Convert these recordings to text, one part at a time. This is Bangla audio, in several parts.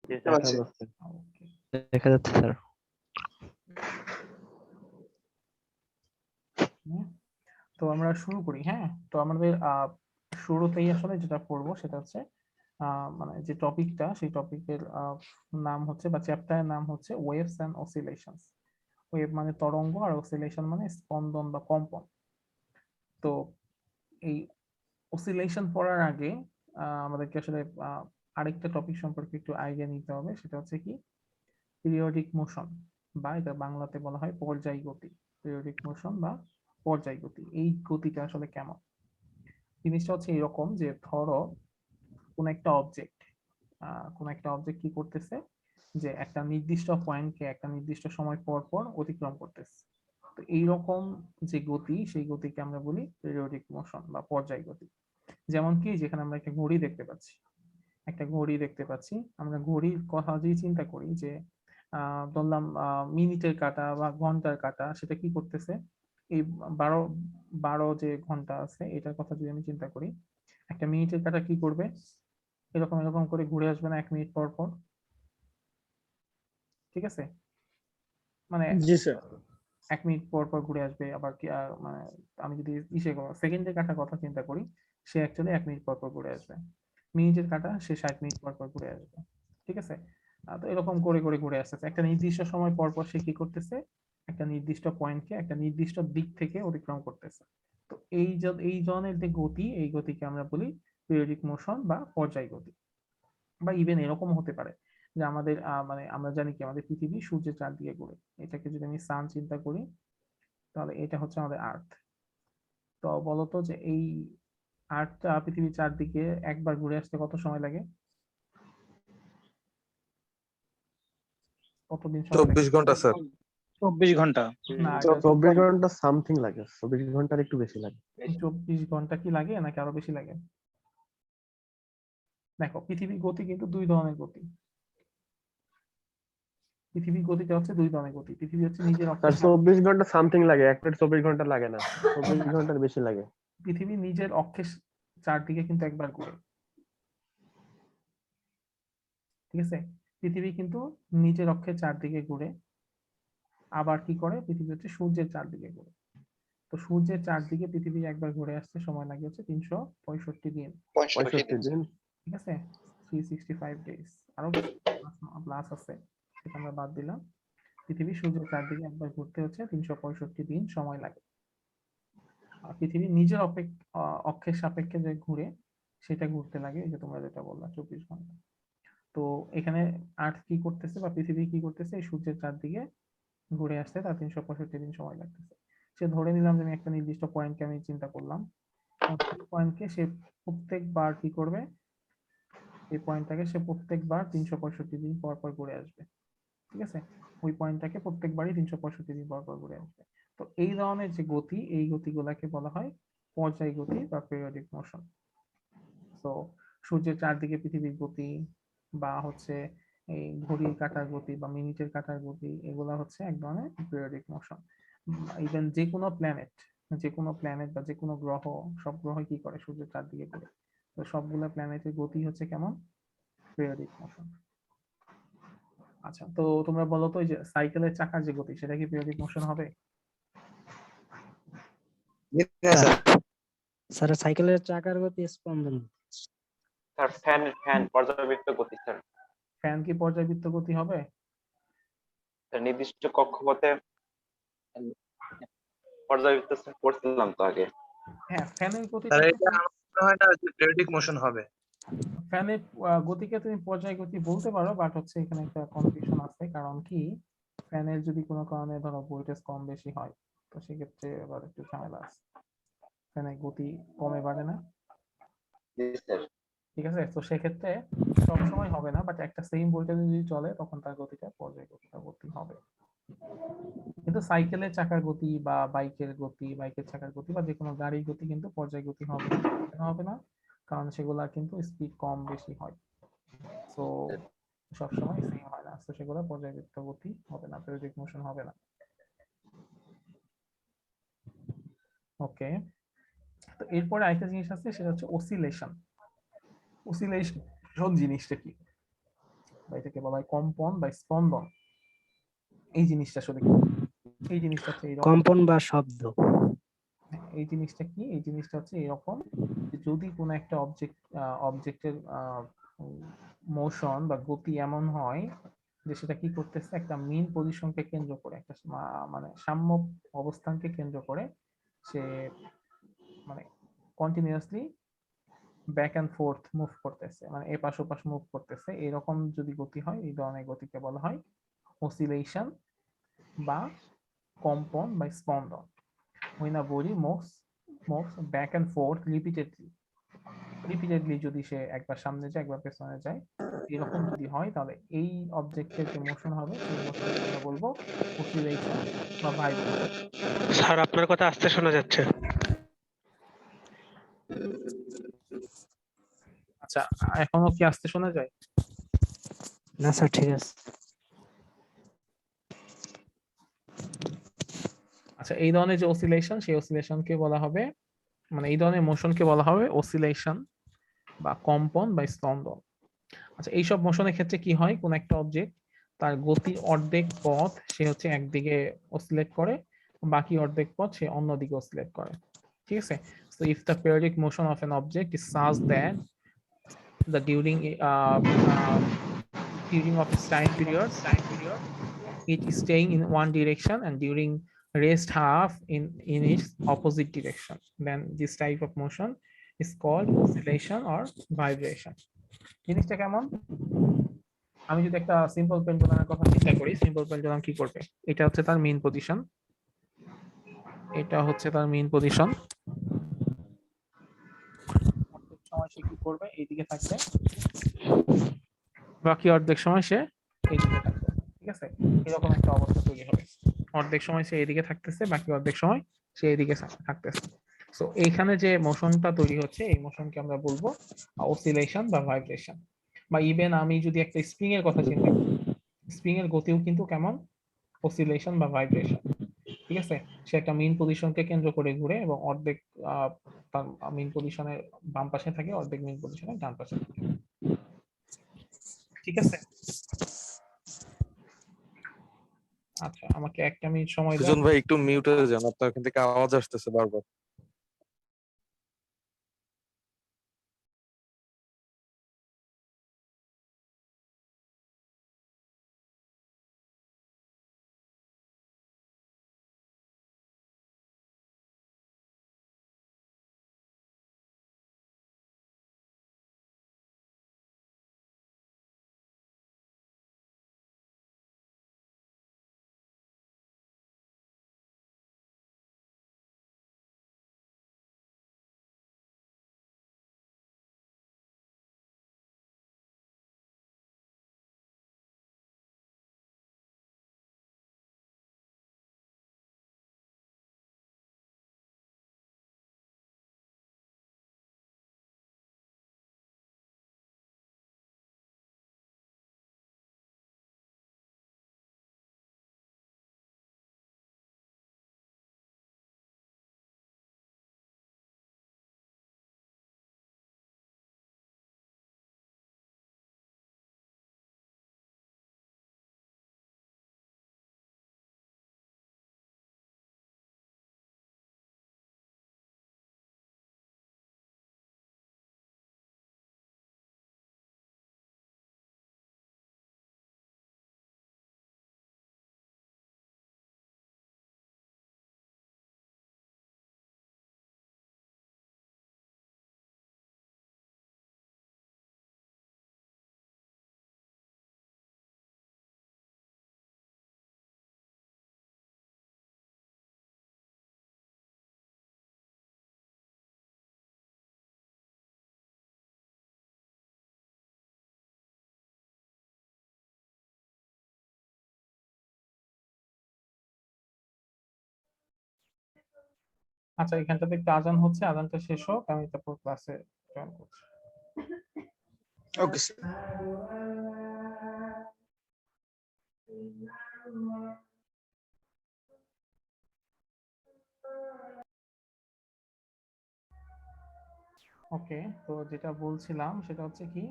দেখা যাচ্ছে। দেখা যাচ্ছে স্যার। তো আমরা শুরু করি। হ্যাঁ, তো আমাদের শুরুতেই আসলে যেটা পড়বো সেটা হচ্ছে মানে যে টপিকটা, সেই টপিকের নাম হচ্ছে বা চ্যাপ্টারের নাম হচ্ছে ওয়েভস অ্যান্ড অসিলেশনস। ওয়েভ মানে তরঙ্গ, আর অসিলেশন মানে স্পন্দন বা কম্পন। তো এই অসিলেশন পড়ার আগে আমাদেরকে আসলে আরেকটা টপিক সম্পর্কে একটু আইডিয়া নিতে হবে, সেটা হচ্ছে কি পিরিয়ডিক মোশন, বা এটা বাংলাতে বলা হয় পর্যায় গতি। পিরিয়ডিক মোশন বা পর্যায় গতি, এই গতিটা আসলে কেমন? জিনিসটা হচ্ছে এরকম যে ধরো কোন একটা অবজেক্ট কি করতেছে, যে একটা নির্দিষ্ট পয়েন্টকে একটা নির্দিষ্ট সময় পর পর অতিক্রম করতেছে। তো এইরকম যে গতি, সেই গতিকে আমরা বলি পিরিয়ডিক মোশন বা পর্যায় গতি। যেমন কি, যেখানে আমরা একটা ঘড়ি দেখতে পাচ্ছি, আমরা ঘড়ির কথা যদি চিন্তা করি যে ধরলাম মিনিটের কাঁটা বা ঘন্টার কাঁটা, সেটা কি করতেছে, এই বারো বারো যে ঘন্টা আছে এটার কথা যদি আমি চিন্তা করি, একটা মিনিটের কাঁটা কি করবে, এরকম এরকম করে ঘুরে আসবে না 1 মিনিট পর পর? ঠিক আছে, মানে জি স্যার। 1 মিনিট পর পর ঘুরে আসবে। আবার কি মানে আমি যদি সেকেন্ডের কাঁটার কথা চিন্তা করি, সে অ্যাকচুয়ালি 1 মিনিট পর পর ঘুরে আসবে। মিনিটের কাঁটা সে 60 মিনিট পর পর ঘুরে আসবে। ঠিক আছে, তো এরকম করে করে ঘুরে আসতেছে একটা নির্দিষ্ট সময় পর পর। সে কি করতেছে, একটা নির্দিষ্ট পয়েন্টকে একটা নির্দিষ্ট দিক থেকে অতিক্রম করতেছে। তো এই ধরনের যে গতি, এই গতিকে আমরা বলি পিরিয়ডিক মোশন বা পর্যায় গতি। বা ইভেন এরকম হতে পারে যে আমাদের মানে আমরা জানি কি আমাদের পৃথিবী সূর্যের চারদিকে ঘুরে। এটাকে যদি আমি সান চিন্তা করি, তাহলে এটা হচ্ছে আমাদের আর্থ। তো বলতো যে এই আর্থটা পৃথিবীর চারদিকে একবার ঘুরে আসতে কত সময় লাগে? কতদিন সময় লাগে? 24 ঘন্টা স্যার। 24 ঘন্টা। না, এটা 24 ঘন্টা সামথিং লাগে, 24 ঘন্টার একটু বেশি লাগে। 24 ঘন্টা কি লাগে নাকি আরো বেশি লাগে? দেখো, পৃথিবীর গতি কিন্তু দুই ধরনের গতি। পৃথিবীর গতিটা হচ্ছে দুই ধরনের গতি। পৃথিবী হচ্ছে নিজের স্যার অক্ষের 24 ঘন্টা সামথিং লাগে, একটা 24 ঘন্টা লাগে না, 24 ঘন্টার বেশি লাগে। পৃথিবী নিজের অক্ষের চারদিকে কিন্তু একবার ঘুরে। ঠিক আছে, পৃথিবী কিন্তু নিজের অক্ষের চারদিকে ঘুরে। আবার কি করে, পৃথিবী হচ্ছে সূর্যের চারদিকে ঘুরে। তো সূর্যের চারদিকে পৃথিবী একবার ঘুরে আসতে সময় লাগে হচ্ছে 365 দিন। 65 দিন। ঠিক আছে, 365 ডেজ। আরো কিছু প্লাস আছে, সেটা আমরা বাদ দিলাম। পৃথিবী সূর্যের চারদিকে একবার ঘুরতে হচ্ছে 365 দিন সময় লাগে। আর পৃথিবী নিজের অক্ষের সাপেক্ষে যে ঘুরে, সেটা ঘুরতে লাগে এই যে তোমরা যেটা বললা 24 ঘন্টা। তো এখানে আর্থ কি করতেছে বা পৃথিবী কি করতেছে, এই সূর্যের চারদিকে ঘুরে আসতে তার 365 দিন সময় লাগতেছে। সে ধরে নিলাম যে আমি একটা নির্দিষ্ট পয়েন্টকে আমি চিন্তা করলাম, পয়েন্টকে সে প্রত্যেকবার কি করবে, এই পয়েন্টটাকে সে প্রত্যেকবার 365 দিন পর পর ঘুরে আসবে। ঠিক আছে, ওই পয়েন্টটাকে প্রত্যেকবারই 365 দিন পর পর ঘুরে আসবে। তো এই ধরনের যে গতি, এই গতিগুলাকে বলা হয় পর্যায় গতি বা পিরিয়ডিক মোশন। তো সূর্যের চারদিকে পৃথিবীর গতি, বা হচ্ছে এই ঘড়ির কাঁটার গতি বা মিনিটের কাঁটার গতি, এগুলা হচ্ছে এক ধরনের পিরিয়ডিক মোশন। ইভেন যে কোনো প্ল্যানেট বা যে কোনো গ্রহ, সব গ্রহ কি করে, সূর্যের চারদিকে ঘুরে। তো সবগুলা প্ল্যানেটের গতি হচ্ছে কেমন, পিরিয়ডিক মোশন। আচ্ছা, তো তোমরা বলো তো, ওই যে সাইকেলের চাকার যে গতি, সেটা কি পিরিয়ডিক মোশন হবে? স্যার সাইকেলের চাকার গতি স্পন্দন। স্যার ফ্যান পর্যাবৃত্ত গতি স্যার। ফ্যান কি পর্যাবৃত্ত গতি হবে? নির্দিষ্ট কক্ষপথে পর্যাবৃত্ত করছিলাম তো আগে। হ্যাঁ, ফ্যানের গতি, স্যার এটা আমার মনে হয় না যে পিরিয়ডিক মোশন হবে। ফ্যানের গতিকে তুমি পর্যায় গতি বলতে পারো, বাট হচ্ছে এখানে একটা কনফিউশন আছে। কারণ কি, ফ্যানের যদি কোনো কারণে ধরো ভোল্টেজ কম বেশি হয়, তো সেক্ষেত্রে আবার একটু ঝামেলা আছে। ফ্যানের গতি কমে বাড়ে না। জি স্যার। ঠিক আছে, তো সেক্ষেত্রে সবসময় হবে না, বাট একটা সেম ভোল্টেজ যদি চলে, তখন তার গতিটা পর্যায় গতি হবে। কিন্তু সাইকেলের চাকার গতি বা বাইকের চাকার গতি বা যে কোনো গাড়ির গতি কিন্তু পর্যায় গতি হবে না। কেন হবে না? কারণ সেগুলা কিন্তু স্পিড কম বেশি হয়। তো সবসময় সেম হয় না, তো সেগুলো পর্যায়বৃত্ত গতি হবে না, পিরিয়ডিক মোশন হবে না। ওকে, তো এরপরে আরেকটা জিনিস আছে, সেটা হচ্ছে অসিলেশন। অসিলেশন জিনিসটা কি? বা এটাকে বলা হয় কম্পন বা স্পন্দন। এই জিনিসটা আসলে কি? এই জিনিসটা হচ্ছে এইরকম। কম্পন বা শব্দ। এই জিনিসটা কি? এই জিনিসটা হচ্ছে এরকম যে যদি কোনো একটা অবজেক্টের মোশন বা গতি এমন হয় যে সেটা কি করতেছে, একটা মিন পজিশনকে কেন্দ্র করে, একটা মানে সাম্য অবস্থানকে কেন্দ্র করে সে মানে continuously back and fourth move করতেছে, মানে এপাশ ওপাশ মুভ করতেছে, এরকম যদি গতি হয় এই ধরনের গতিকে বলা হয় অসিলেশন বা কম্পন বা স্পন্দন। when a body moves back and forth repeatedly যদি সে একবার সামনে যায় একবার পেছনে যায় এরকম যদি হয় তাহলে এই অবজেক্টের যে মোশন হবে সেই মোশনকে আমরা বলবো অসিলেশন বা ভাইব্রেশন। স্যার আপনার কথা আস্তে শোনা যাচ্ছে। আচ্ছা, এখনো কি আস্তে শোনা যায়? না স্যার, ঠিক আছে। আচ্ছা, এই ধরনের যে অসিলেশন সেই অসিলেশনকে বলা হবে, মানে এই ধরনের মোশনকে বলা হবে অসিলেশন বা কম্পন বা স্পন্দন। আচ্ছা, এইসব মোশনের ক্ষেত্রে কি হয়, কোন একটা অবজেক্ট তার গতির অর্ধেক পথ সে হচ্ছে একদিকে অসিলেট করে, বাকি অর্ধেক পথ সে অন্যদিকে অসিলেট করে, ঠিক আছে? So if the periodic motion of an object is such that the during of its time period it is staying in one direction and during rest half in its opposite direction, then this type of motion is called oscillation or vibration. জিনিসটা কেমন? আমি যদি একটা সিম্পল পেন্ডুলামের কথা চিন্তা করি, সিম্পল পেন্ডুলাম কি করবে? এটা হচ্ছে তার মেইন পজিশন, এটা হচ্ছে তার মেইন পজিশন। অর্ধেক সময় সে কি করবে? এইদিকে থাকবে, বাকি অর্ধেক সময় সে এইদিকে থাকবে, ঠিক আছে? এরকম একটা অবস্থা তৈরি হবে, অর্ধেক সময় সে এইদিকে থাকতেছে, বাকি অর্ধেক সময় সে এইদিকে থাকতেছে। সো এইখানে যে মোশনটা তৈরি হচ্ছে এই মোশনকে আমরা বলবো অসিলেশন বা ভাইব্রেশন। বা ইভেন আমি যদি একটা স্প্রিং এর কথা চিন্তা করি, স্প্রিং এর গতিও কিন্তু কেমন? অসিলেশন বা ভাইব্রেশন, ঠিক আছে? সে একটা মেইন পজিশনকে কেন্দ্র করে ঘুরে এবং অর্ধেক তার মেইন পজিশনের বাম পাশে থাকে, অর্ধেক মেইন পজিশনের ডান পাশে থাকে, ঠিক আছে? আচ্ছা, আমাকে একটা মিনিট সময় দাও। সুজন ভাই একটু মিউটে যান, আপনার এখান থেকে আওয়াজ আসতেছে বারবার। আচ্ছা, এখানটাতে একটু আজান হচ্ছে, আজানটা শেষ হোক আমি তারপর ক্লাসে জয়েন করছি। Okay sir. ওকে, তো যেটা বলছিলাম সেটা হচ্ছে কি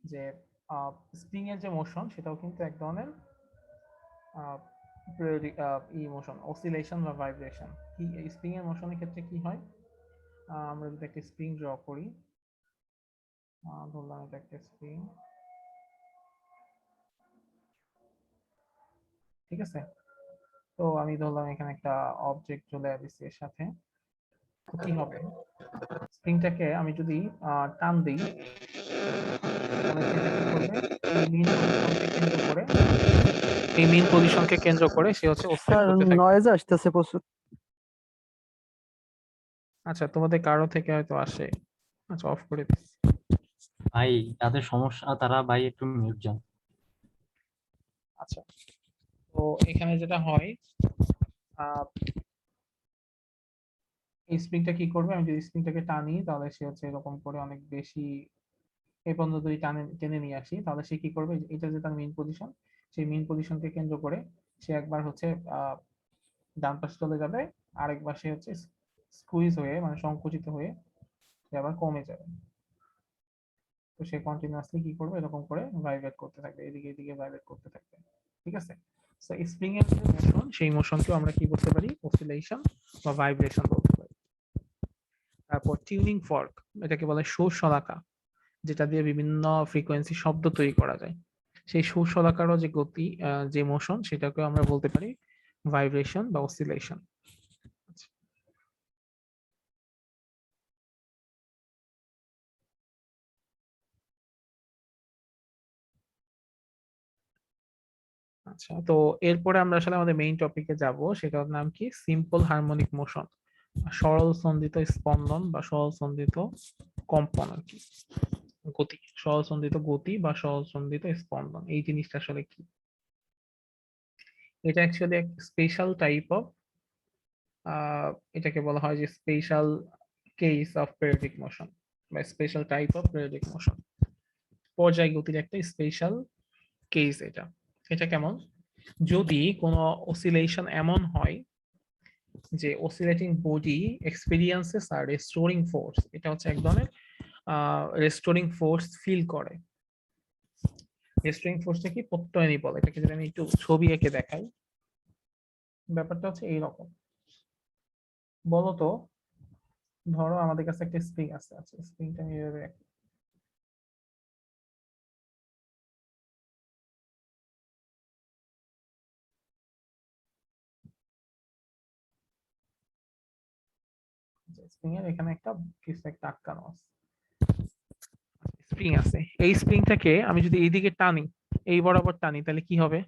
যে স্প্রিং এর যে মোশন সেটাও কিন্তু এক ধরনের মোশন, অসিলেশন বা ভাইব্রেশন। কি স্প্রিং এর মোশনের ক্ষেত্রে কি হয়, আমরা যদি একটা স্প্রিং ড্র করি, ধরলাম এটা একটা স্প্রিং, ঠিক আছে। তো আমি ধরলাম এখানে একটা অবজেক্ট চলে আসছে এর সাথে, তো কি হবে, স্প্রিংটাকে আমি যদি টান দিই তাহলে সেটা কি করবে, এই মেইন পজিশনকে কেন্দ্র করে সে হচ্ছে অসিলেট করতে থাকবে। নয়েজ আসতেছে প্রচুর। আচ্ছা, তোমাদের কারো থেকে হয়তো আসে, আচ্ছা অফ করে দিচ্ছি। ভাই যাদের সমস্যা তারা ভাই একটু মিউট যান। আচ্ছা, তো এখানে যেটা হয়, এই স্প্রিংটা কি করবে, আমি যদি স্প্রিংটাকে টানি তাহলে সে হচ্ছে এরকম করে অনেক বেশি এই পর্যন্ত যদি টেনে নিয়ে আসি, তাহলে সে কি করবে, এটা যে তার মেইন পজিশন, সেই মেইন পজিশনকে কেন্দ্র করে সে একবার হচ্ছে ডান পাশে চলে যাবে, আরেকবার সে হচ্ছে স্কুইজ হয়ে মানে সংকুচিত হয়ে সে আবার কমে যাবে। তো সে কন্টিনিউয়াসলি কি করবে, এরকম করে ভাইব্রেট করতে থাকবে, এদিকে এদিকে ভাইব্রেট করতে থাকবে, ঠিক আছে। সো স্প্রিং এর যে মোশন, সেই মোশনকে আমরা কি বলতে পারি, অসিলেশন বা ভাইব্রেশন বলতে পারি। তারপর টিউনিং ফর্ক, এটাকে বলে সুর শলাকা, যেটা দিয়ে বিভিন্ন ফ্রিকোয়েন্সি শব্দ তৈরি করা যায়। সেই সুর শলাকারও যে গতি, যে মোশন, সেটাকে আমরা বলতে পারি ভাইব্রেশন বা অসিলেশন। আচ্ছা, তো এরপরে আমরা আসলে আমাদের মেইন টপিকে যাব, সেটার নাম কি, সিম্পল হারমোনিক মোশন, সরল সন্ধিত স্পন্দন বা সরল সন্ধিত কম্পন আর কি, গতি, সরল সন্ধিত গতি বা সরল সন্ধিত স্পন্দন, এই জিনিসটা আসলে কি? এটা অ্যাকচুয়ালি এক স্পেশাল টাইপ অফ, এটাকে বলা হয় যে special case of periodic motion বা special type of periodic motion, পর্যায় গতির একটা স্পেশাল কেস এটা। এটা কেমন, যদি কোনো অসিলেশন এমন হয় যে অসিলেটিং বডি এক্সপেরিয়েন্সেস আর রেস্টোরিং ফোর্স, এটা হচ্ছে এক ধরনের রেস্টোরিং ফোর্স ফিল করে। রেস্টোরিং ফোর্সটা কি, প্রত্যয়নী বল। এটাকে যদি আমি একটু ছবি এঁকে দেখাই, ব্যাপারটা হচ্ছে এইরকম। বলতো, ধরো আমাদের কাছে একটা স্প্রিং আছে, আচ্ছা স্প্রিংটা আমি এভাবে রাখি। স্প্রিং এর এখানে একটা কিছু একটা আটকানো আছে, স্প্রিং আছে। এই স্প্রিংটাকে আমি যদি এইদিকে টানি, এই বরাবর টানি, তাহলে কি হবে,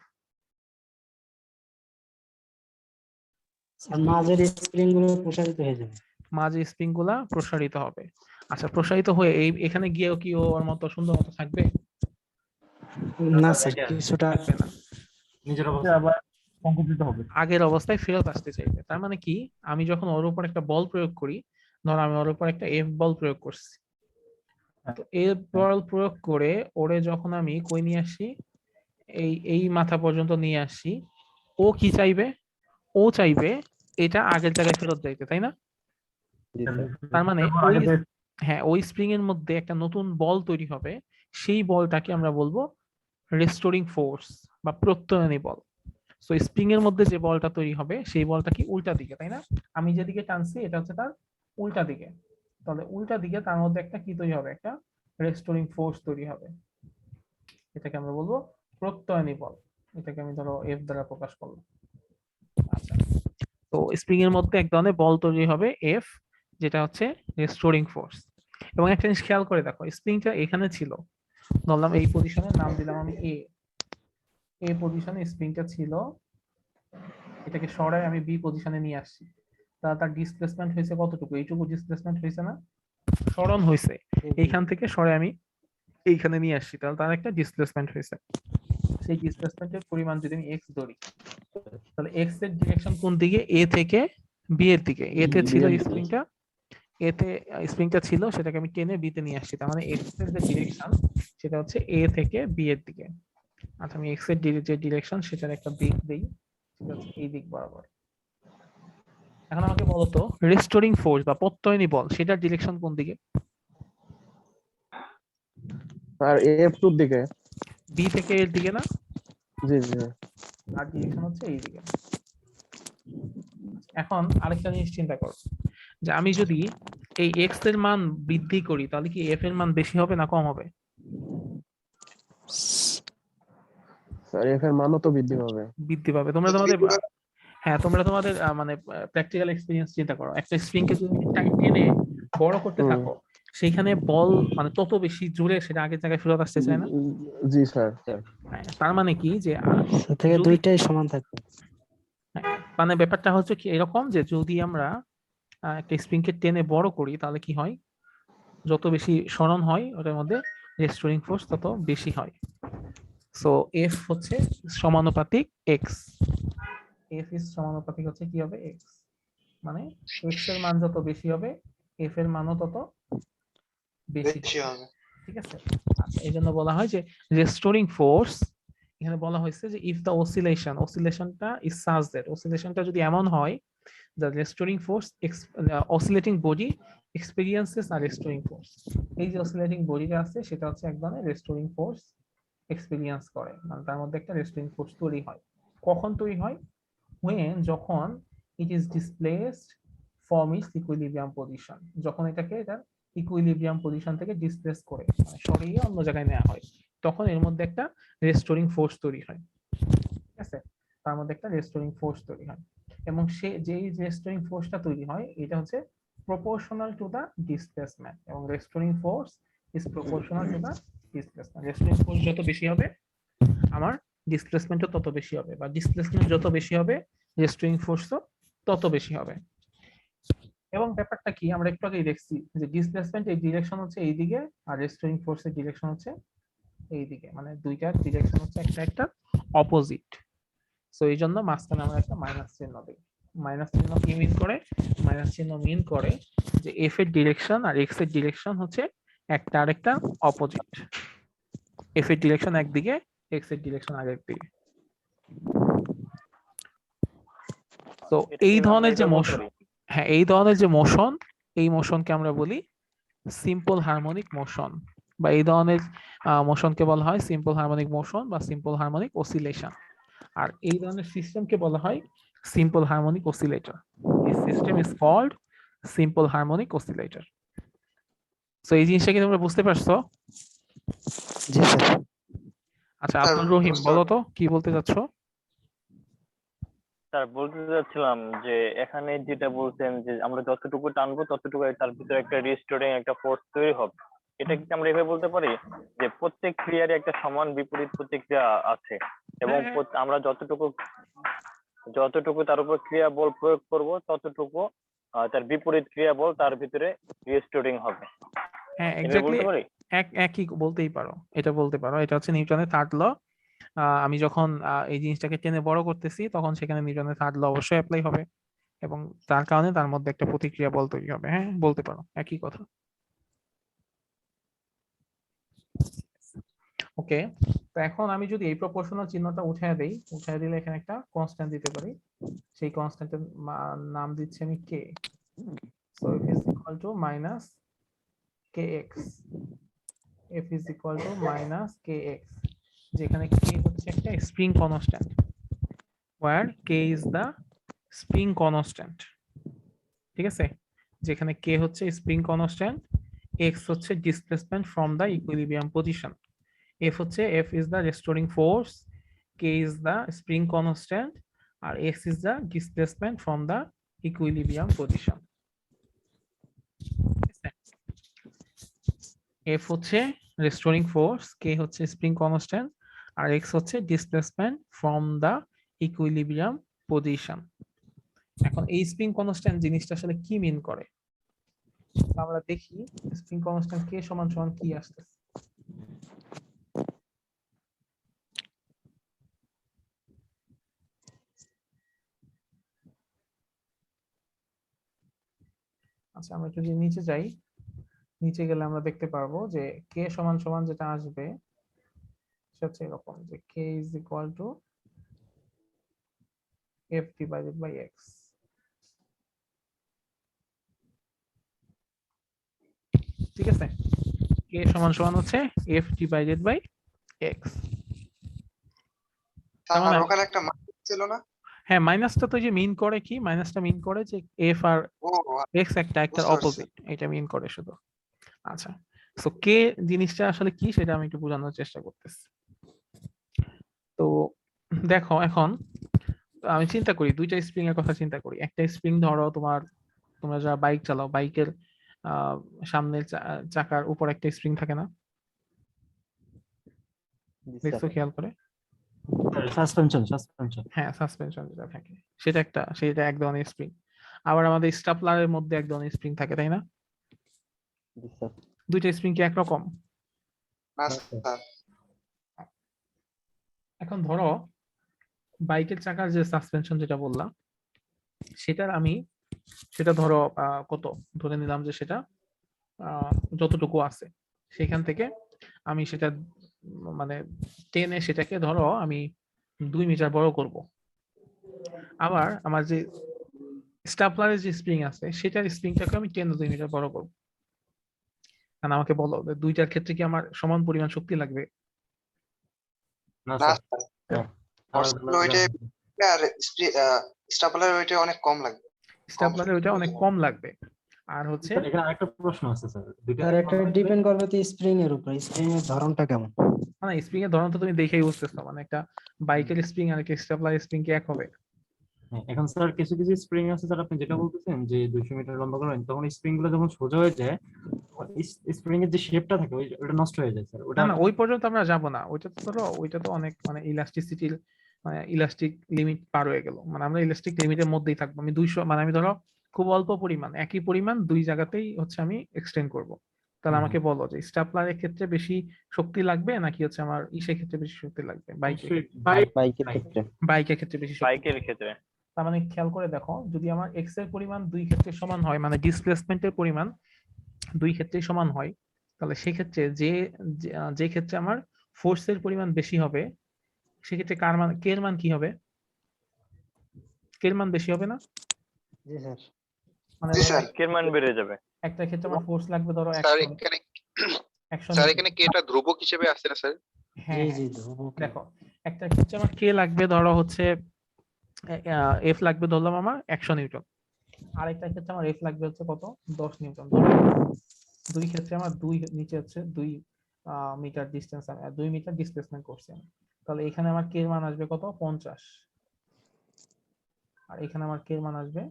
মাঝের স্প্রিং গুলো প্রসারিত হয়ে যাবে। মাঝে স্প্রিং গুলা প্রসারিত হবে। আচ্ছা, প্রসারিত হয়ে এই এখানে গিয়েও কি ওর মতো সুন্দর মতো থাকবে? না স্যার, কিছুটা থাকবে না, নিজের সে অবস্থা আবার সংকুচিত হবে, আগের অবস্থায় ফেরত আসতে চাইবে। তার মানে কি, আমি যখন ওর উপর একটা বল প্রয়োগ করি, ধর আমি ওর উপর একটা এফ বল প্রয়োগ করছি, তো এফ বল প্রয়োগ করে ওরে যখন আমি কই নিয়ে আসি, এই এই মাথা পর্যন্ত নিয়ে আসি, ও কি চাইবে, ও চাইবে এটা আগের জায়গায় ফেরত যাইতে, তাই না? জি স্যার। তার মানে হ্যাঁ, ওই স্প্রিং এর মধ্যে একটা নতুন বল তৈরি হবে, সেই বলটাকে আমরা বলবো রেস্টোরিং ফোর্স বা প্রত্যয়নী বল। সো স্প্রিং এর মধ্যে যে বলটা তৈরি হবে, সেই বলটা কি উল্টা দিকে, তাই না? আমি যেদিকে টানছি এটা হচ্ছে তার উল্টা দিকে, তাহলে উল্টা দিকে তার মধ্যে একটা কি তৈরি হবে, একটা রেস্টোরিং ফোর্স তৈরি হবে, এটাকে আমরা বলবো প্রত্যয়নী বল। এটাকে আমি ধরো এফ দ্বারা প্রকাশ করলাম। আচ্ছা, তো স্প্রিং এর মধ্যে এক ধরনের বল তৈরি হবে এফ, যেটা হচ্ছে রেস্টোরিং ফোর্স। এবং একটা জিনিস খেয়াল করে দেখো, স্প্রিংটা এখানে ছিল, ধরলাম এই পজিশনের নাম দিলাম আমি এ, এ পজিশনে স্প্রিংটা ছিল, এটাকে সরাই আমি বি পজিশনে নিয়ে আসছি, তার ডিসপ্লেসমেন্ট হয়েছে কতটুকু, এইটুকু ডিসপ্লেসমেন্ট হয়েছে না, সরণ হয়েছে, এইখান থেকে সরে আমি এইখানে নিয়ে আসছি, তাহলে তার একটা ডিসপ্লেসমেন্ট হয়েছে। সেই ডিসপ্লেসমেন্টের পরিমাণ যদি আমি এক্স ধরি, তাহলে এক্স এর ডিরেকশন কোন দিকে, এ থেকে বি এর দিকে। এতে ছিল স্প্রিংটা, এতে স্প্রিংটা ছিল, সেটাকে আমি টেনে বি তে নিয়ে আসছি, তার মানে এক্স এর যে ডিরেকশন সেটা হচ্ছে এ থেকে বি এর দিকে। আচ্ছা, আমি এক্স এর যে ডিরেকশন সেটার একটা দিক দেই, সেটা হচ্ছে এই দিক বরাবর। এখন আমাকে বলতো রেস্টোরিং ফোর্স বা প্রত্যয়নী বল, সেটার ডিরেকশন কোন দিকে? আর এফ টুর দিকে। বি থেকে এর দিকে না, জি জি আর ডিরেকশন হচ্ছে এই দিকে। এখন আরেকটা জিনিস চিন্তা করো, যে আমি যদি এই এক্স এর মান বৃদ্ধি করি তাহলে কি এফ এর মান বেশি হবে না কম হবে? স্যার এফ এর মানও তো বৃদ্ধি পাবে। বৃদ্ধি পাবে। তোমরা তোমাদের হ্যাঁ তোমরা তোমাদের মানে প্র্যাকটিক্যাল এক্সপেরিয়েন্স চিন্তা করো, একটা স্প্রিংকে যদি টেনে বড় করতে হুম। থাকো, সেইখানে বল মানে তত বেশি জোরে সেটা আগের জায়গায় ফেরত আসতে চায় না। জি স্যার স্যার। হ্যাঁ, তার মানে কি যে থেকে যদি- দুইটাই সমান থাকবে। মানে ব্যাপারটা হচ্ছে কি এরকম যে যদি আমরা একটা স্প্রিংকে টেনে বড় করি তাহলে কি হয়, যত বেশি সরণ হয় ওটার মধ্যে রেস্টোরিং ফোর্স তত বেশি হয়। সো এফ হচ্ছে সমানুপাতিক এক্স, এফ ইজ সমানুপাতিক হচ্ছে কি হবে এক্স, মানে এক্স এর মান যত বেশি হবে এফ এর মানও তত বেশি বেশি হবে। ঠিক আছে। আচ্ছা এই জন্য বলা হয় যে রেস্টোরিং ফোর্স, এখানে বলা হয়েছে যে ইফ দ্য অসিলেশনটা ইজ সাচ দ্যাট, অসিলেশনটা যদি এমন হয় the restoring force the oscillating body experiences a restoring force, এই যে অসিলেটিং বডিটা আছে সেটা হচ্ছে এক ধরনের রেস্টোরিং ফোর্স এক্সপেরিয়েন্স করে, মানে তার মধ্যে একটা রেস্টোরিং ফোর্স তৈরি হয়। কখন তৈরি হয়? when যখন it is displaced from its equilibrium position, যখন এটাকে এটার ইকুইলিব্রিয়াম পজিশন থেকে ডিসপ্লেস করে মানে সরিয়ে অন্য জায়গায় নেওয়া হয়, তখন এর মধ্যে একটা রেস্টোরিং ফোর্স তৈরি হয়। ঠিক আছে, তার মধ্যে একটা রেস্টোরিং ফোর্স তৈরি হয় এবং সে যেই রেস্টোরিং ফোর্সটা তৈরি হয় এটা হচ্ছে প্রপোর্শনাল টু দা ডিসপ্লেসমেন্ট, এবং restoring force is proportional to the displacement. Restoring force যত বেশি হবে আমার ডিসপ্লেসমেন্টও তত বেশি হবে, বা ডিসপ্লেসমেন্ট যত বেশি হবে রেস্টোরিং ফোর্সও তত বেশি হবে। এবং ব্যাপারটা কি আমরা একটু আগেই দেখছি যে ডিসপ্লেসমেন্ট এই ডিরেকশন হচ্ছে এই দিকে আর রেস্টোরিং ফোর্সের ডিরেকশন হচ্ছে এই দিকে, মানে দুইটার ডিরেকশন হচ্ছে একটা একটা অপোজিট। সো এই জন্য মাঝখানে আমরা একটা মাইনাস চিহ্ন দিই। মাইনাস চিহ্ন কি মিন করে? মাইনাস চিহ্ন মিন করে যে এফ এর ডিরেকশন আর এক্স এর ডিরেকশন হচ্ছে একটা আরেকটা অপোজিট। এফ এর ডিরেকশন একদিকে, এক্স এর ডিরেকশন আরেক দিকে। তো এই ধরনের যে মোশন, হ্যাঁ এই ধরনের যে মোশন, এই মোশনকে আমরা বলি সিম্পল হারমোনিক মোশন, বা এই ধরনের মোশনকে বলা হয় সিম্পল হারমোনিক মোশন বা সিম্পল হারমোনিক অসিলেশন। আর এই ধরনের সিস্টেমকে বলা হয় simple harmonic oscillator. This system is called simple harmonic oscillator. So এই জিনিসটা কি তোমরা বুঝতে পারছো? জি স্যার। আচ্ছা স্যার, আব্দুল রহিম স্যার। বলো তো কি বলতে চাচ্ছ? স্যার বলতে চাচ্ছিলাম যে এখানে যেটা বলছেন যে আমরা যতটুকু টানবো ততটুকু তার ভিতরে একটা রিস্টোরিং একটা ফোর্স তৈরি হবে, এটা কি আমরা এভাবে বলতে পারি যে প্রত্যেক ক্রিয়ারই একটা সমান বিপরীত প্রতিক্রিয়া আছে এবং আমরা যতটুকু তার উপর ক্রিয়া বল প্রয়োগ করব ততটুকু তার বিপরীত ক্রিয়া বল তার ভিতরে রিস্টোরিং হবে? হ্যাঁ এটা এক্স্যাক্টলি, বলতে পারি? একই বলতেই পারো, এটা বলতে পারো। এটা হচ্ছে নিউটনের থার্ড ল। আমি যখন এই জিনিসটাকে টেনে বড় করতেছি তখন সেখানে নিউটনের থার্ড ল অবশ্যই অ্যাপ্লাই হবে এবং তার কারণে তার মধ্যে একটা প্রতিক্রিয়া বল তৈরি হবে। হ্যাঁ বলতে পারো, একই কথা। ওকে, তো এখন আমি যদি এই প্রপোর্শনাল চিহ্নটা উঠায় দেই, উঠায় দিলে এখানে একটা কনস্ট্যান্ট দিতে পারি, সেই কনস্ট্যান্টের নাম দিচ্ছি আমি K. So f is equal to minus kx, f is equal to minus kx, যেখানে k হচ্ছে একটা spring constant, where k is the spring constant। ঠিক আছে, যেখানে k হচ্ছে স্প্রিং কনস্ট্যান্ট, x হচ্ছে displacement from the equilibrium position, f হচ্ছে f is the restoring force, k is the spring constant আর x is the displacement from the equilibrium position। f হচ্ছে restoring force, k হচ্ছে spring constant আর x হচ্ছে displacement from the equilibrium position। এখন এই স্প্রিং কনস্ট্যান্ট জিনিসটা আসলে কি মিন করে আমরা দেখি। স্প্রিং কনস্ট্যান্ট k সমান সমান কি আসতেছে। আচ্ছা আমরা যদি নিচে যাই, নিচে গেলে আমরা দেখতে পারবো যে k সমান সমান যেটা আসবে সেটা হচ্ছে এরকম যে k is equal to f divided by x। ঠিক আছে, k সমান সমান হচ্ছে f divided by x। তার মানে স্যার ওখানে একটা মাইনাস ছিল না? হ্যাঁ, মাইনাসটা তো যে মিন করে কি, মাইনাসটা মিন করে যে এফ আর ও এক্স একটার বুঝতে পারছি। অপোজিট, এটা মিন করে শুধু। আচ্ছা, সো কে জিনিসটা আসলে কি সেটা আমি একটু বোঝানোর চেষ্টা করতেছি। তো দেখো এখন আমি চিন্তা করি দুইটা স্প্রিং এর কথা চিন্তা করি। একটা স্প্রিং ধরো তোমরা যারা বাইক চালাও, বাইকের সামনের চাকার উপর একটা স্প্রিং থাকে না, দেখছো খেয়াল করে? সাসপেনশন হ্যাঁ, সাসপেনশন যেটা থাকে সেটা এক ধরনের স্প্রিং। আবার আমাদের স্টাপলারের মধ্যে এক ধরনের স্প্রিং থাকে, তাই না? দুইটা স্প্রিং কি একরকম? না স্যার, এখন ধরো বাইকের চাকার যে সাসপেনশন যেটা বললাম, সেটা ধরো কত ধরে নিলাম যে সেটা যতটুকু আছে সেখান থেকে আমি সেটা মানে টেনে সেটাকে ধরো আমি 2 মিটার বড় করব। আবার আমার যে স্টাপলারের যে স্প্রিং আছে সেটার স্প্রিংটাকে আমি টেনে 2 মিটার বড় করব। কারণ আমাকে বলো যে দুইটার ক্ষেত্রে কি আমার সমান পরিমাণ শক্তি লাগবে? না না স্যার স্যার, ফোর্সের ওইটা আর স্টাপলার ওইটা অনেক কম লাগবে। স্টাপলারের ওইটা অনেক কম লাগবে। আর হচ্ছে এখানে আরেকটা প্রশ্ন আছে স্যার, দুইটা স্যার এটা ডিপেন্ড করবে তো স্প্রিং এর উপর, স্প্রিং এর ধরনটা কেমন। মানে স্প্রিং এর ধরন তো তুমি দেখেই বুঝতেছো, মানে একটা বাইকের স্প্রিং আর একটা স্টাপলার স্প্রিং কি এক হবে? হ্যাঁ, এখন স্যার কিছু স্প্রিং আছে স্যার, আপনি যেটা বলতেছেন যে 200 মিটার লম্বা করবেন, তখন স্প্রিং গুলো যখন সোজা হয়ে যায়, স্প্রিং এর যে শেপটা থাকে ওটা নষ্ট হয়ে যায় স্যার। না ওটা না, ওই পর্যন্ত আমরা যাব না। ওইটা তো ধরো ওইটা তো অনেক মানে ইলাস্টিসিটির মানে ইলাস্টিক লিমিট পার হয়ে গেল, মানে আমরা ইলাস্টিক লিমিটের মধ্যেই থাকবো। আমি 200 মানে আমি ধরো খুব অল্প পরিমাণ একই পরিমাণ দুই জায়গাতেই হচ্ছে আমি এক্সটেন্ড করব। তাহলে আমাকে বলো যে স্টাপলারের ক্ষেত্রে বেশি শক্তি লাগবে নাকি হচ্ছে আমার ইসের ক্ষেত্রে বেশি শক্তি লাগবে? বাইকের ক্ষেত্রে বাইকের ক্ষেত্রে বেশি শক্তি। বাইকের ক্ষেত্রে তার মানে খেয়াল করে দেখো, যদি আমার এক্স এর পরিমাণ দুই ক্ষেত্রে সমান হয়, মানে ডিসপ্লেসমেন্টের পরিমাণ দুই ক্ষেত্রেই সমান হয়, তাহলে সেক্ষেত্রে যে ক্ষেত্রে আমার ফোর্সের পরিমাণ বেশি হবে সেক্ষেত্রে কে এর মান কি হবে? কে এর মান বেশি হবে না? জি স্যার। মানে জি ধরো স্যার। কের মান বেড়ে যাবে। একটা ক্ষেত্রে আমার ফোর্স লাগবে ধরো স্যার 100 এখানে 100 স্যার নিউটন। এখানে কি এটা ধ্রুবক হিসেবে আসছে না স্যার? হ্যাঁ জি হ্যাঁ, জি ধ্রুব। দেখো একটা ক্ষেত্রে আমার কে লাগবে ধরো হচ্ছে এফ লাগবে ধরলাম আমার 100 নিউটন, আরেকটা ক্ষেত্রে আমার এফ লাগবে হচ্ছে কত 10 নিউটন। দুই ক্ষেত্রে আমার দুই নিচে হচ্ছে 2 মিটার ডিসটেন্স, আমি 2 মিটার ডিসপ্লেসমেন্ট করছি আমি। তাহলে এখানে আমার কে এর মান আসবে কত 50, আর এখানে আমার কে এর মান আসবে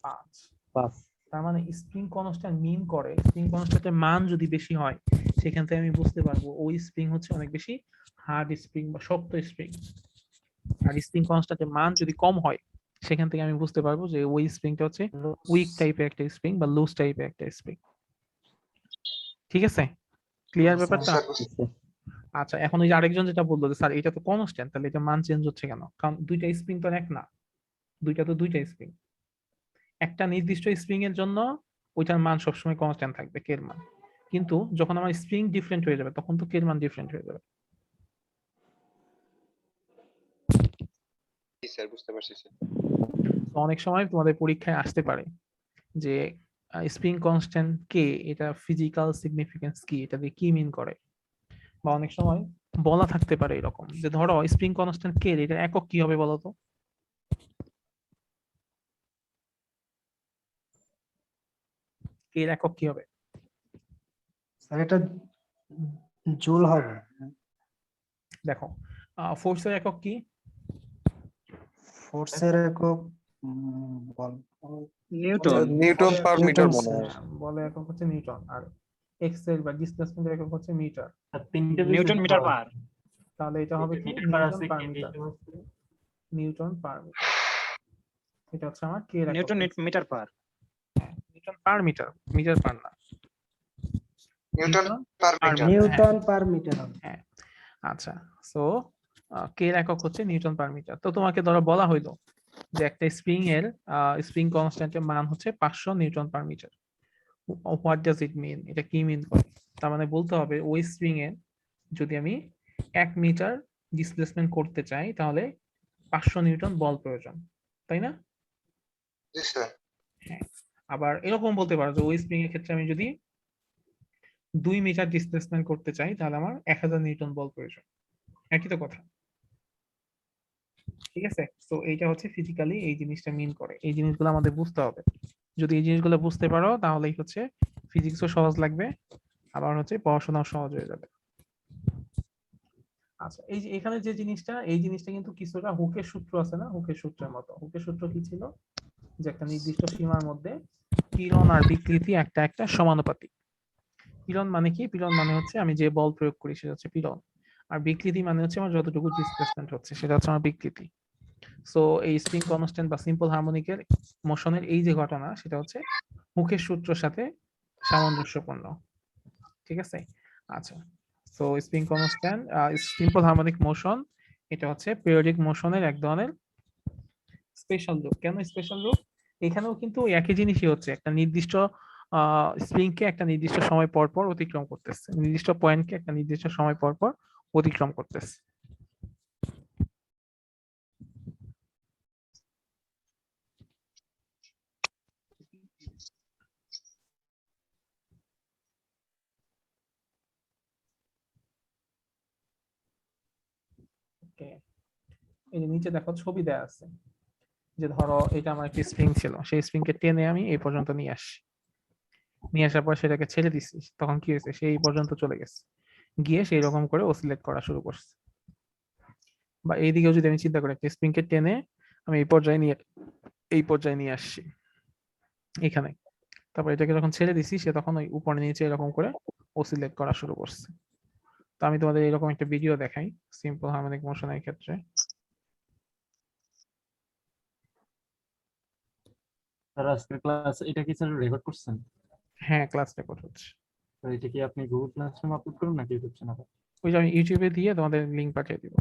5। 5। তার মানে স্প্রিং কনস্ট্যান্ট মিন করে স্প্রিং কনস্ট্যান্টের মান যদি বেশি হয় সেখান থেকে আমি বুঝতে পারবো ওই স্প্রিং হচ্ছে অনেক বেশি হার্ড স্প্রিং বা শক্ত স্প্রিং। আর স্প্রিং কনস্ট্যান্টের মান যদি কম হয় সেখান থেকে আমি বুঝতে পারবো যে ওই স্প্রিংটা হচ্ছে উইক টাইপের একটা স্প্রিং বা লুজ টাইপের একটা স্প্রিং। ঠিক আছে, ক্লিয়ার ব্যাপারটা? স্যার আচ্ছা, এখন ওই যে আরেকজন যেটা বললো যে স্যার এটা তো কনস্ট্যান্ট, তাহলে এটা মান চেঞ্জ হচ্ছে কেন? কারণ দুইটা স্প্রিং তো এক না, দুইটা স্প্রিং। একটা নির্দিষ্ট স্প্রিং এর জন্য ওইটার মান সবসময় কনস্ট্যান্ট থাকবে কে এর মান, কিন্তু যখন আমার স্প্রিং ডিফারেন্ট হয়ে যাবে তখন তো কে এর মান ডিফারেন্ট হয়ে যাবে। জি স্যার, বুঝতে পারছি স্যার। তো অনেক সময় তোমাদের পরীক্ষায় আসতে পারে যে স্প্রিং কনস্ট্যান্ট কে, এটা ফিজিক্যাল সিগনিফিকেন্স কি, এটা দিয়ে কি মিন করে, বা অনেক সময় বলা থাকতে পারে এরকম যে ধরো স্প্রিং কনস্ট্যান্ট কে এটা একক কি হবে বলো তো? কে এর একক কি হবে? স্যার এটা জুল হবে। দেখো ফোর্সের একক কি? ফোর্সের একক বল নিউটন পার মিটার নিউটন মনে স্যার। হয়। বলে একক হচ্ছে নিউটন, আর এক্স এর বা ডিসপ্লেসমেন্টের একক হচ্ছে মিটার। আর তিনটে নিউটন মিটার পার। তাহলে এটা হবে কি মিটার পার নিউটন আছে, per metre. Newton per metre, এটা হচ্ছে আমার কে এর একক। Newton metre per. Newton per metre, metre per না। Newton per metre. Newton per metre হবে। হ্যাঁ, আচ্ছা, সো কে এর একক হচ্ছে নিউটন পার মিটার। তো তোমাকে ধরো বলা হইলো যে একটা স্প্রিং এর স্প্রিং কনস্ট্যান্টের মান হচ্ছে 500 newton per metre. What does it mean? এটা কি মিন করে? তার মানে বলতে হবে ওই স্প্রিং এর যদি আমি 1 মিটার ডিসপ্লেসমেন্ট করতে চাই তাহলে 500 নিউটন বল প্রয়োজন, তাই না? জি স্যার। হ্যাঁ, আবার এরকম বলতে পারো যে ওই স্প্রিং এর ক্ষেত্রে আমি যদি 2 মিটার ডিসপ্লেসমেন্ট করতে চাই তাহলে আমার 1000 নিউটন বল প্রয়োজন। একই তো কথা। ঠিক আছে? তো এইটা হচ্ছে ফিজিক্যালি এই জিনিসটা মিন করে, এই জিনিসগুলো আমাদের বুঝতে হবে। যদি এই জিনিসগুলো বুঝতে পারো তাহলেই হচ্ছে ফিজিক্সও সহজ লাগবে, আবার হচ্ছে পড়াশোনাও সহজ হয়ে যাবে। আচ্ছা, এই যে এখানে যে জিনিসটা, এই জিনিসটা কিন্তু কিছুটা হুকের সূত্র আছে না, হুকের সূত্রের মতো। হুকের সূত্র কি ছিল? যে একটা নির্দিষ্ট সীমার মধ্যে পীড়ন আর বিকৃতি একটা একটা সমানুপাতিক। পীড়ন মানে কি? পীড়ন মানে হচ্ছে আমি যে বল প্রয়োগ করি সেটা হচ্ছে পীড়ন, আর বিকৃতি মানে হচ্ছে আমার যতটুকু ডিসপ্লেসমেন্ট হচ্ছে সেটা হচ্ছে আমার বিকৃতি। সো এই স্প্রিং কনস্ট্যান্ট বা সিম্পল হারমোনিকের মোশনের এই যে ঘটনা সেটা হচ্ছে হুকের সূত্রের সাথে সামঞ্জস্যপূর্ণ। ঠিক আছে? আচ্ছা, so spring constant, simple harmonic motion, এটা হচ্ছে পিরিয়ডিক মোশনের এক ধরনের স্পেশাল রূপ। কেন স্পেশাল রূপ? এখানেও কিন্তু ওই একই জিনিসই হচ্ছে, একটা নির্দিষ্ট স্প্রিংকে একটা নির্দিষ্ট সময় পর পর অতিক্রম করতেছে, নির্দিষ্ট পয়েন্টকে একটা নির্দিষ্ট সময় পর পর অতিক্রম করতেছে। ওকে, এই যে নিচে দেখো ছবি দেয়া আছে, যে ধরো এটা আমার একটা স্প্রিং ছিল, সেই স্প্রিংকে টেনে আমি এই পর্যন্ত নিয়ে আসি, নিয়ে আসার পর সেটাকে ছেড়ে দিছি, তখন কি হয়েছে? সেই পর্যন্ত চলে গেছে, গিয়ে সেই রকম করে অসিলেট করা শুরু করছে। বা এইদিকেও যদি আমি চিন্তা করি, একটা স্প্রিংকে টেনে আমি এই পর্যায়ে নিয়ে আসছি এখানে, তারপর এটাকে যখন ছেড়ে দিছি সে তখন ওই উপরে নিচে এরকম করে অসিলেট করা শুরু করছে। তো আমি তোমাদের এরকম একটা ভিডিও দেখাই সিম্পল হারমোনিক মোশনের ক্ষেত্রে। স্যার আজকের ক্লাস এটা কি স্যার রেকর্ড করছেন? হ্যাঁ, ক্লাস রেকর্ড হচ্ছে। তো এটা কি আপনি গুগল ক্লাসরুমে আপলোড করুন নাকি ইউটিউব চ্যানেলে? ওই যে আমি ইউটিউবে দিয়ে তোমাদের লিংক পাঠিয়ে দিব।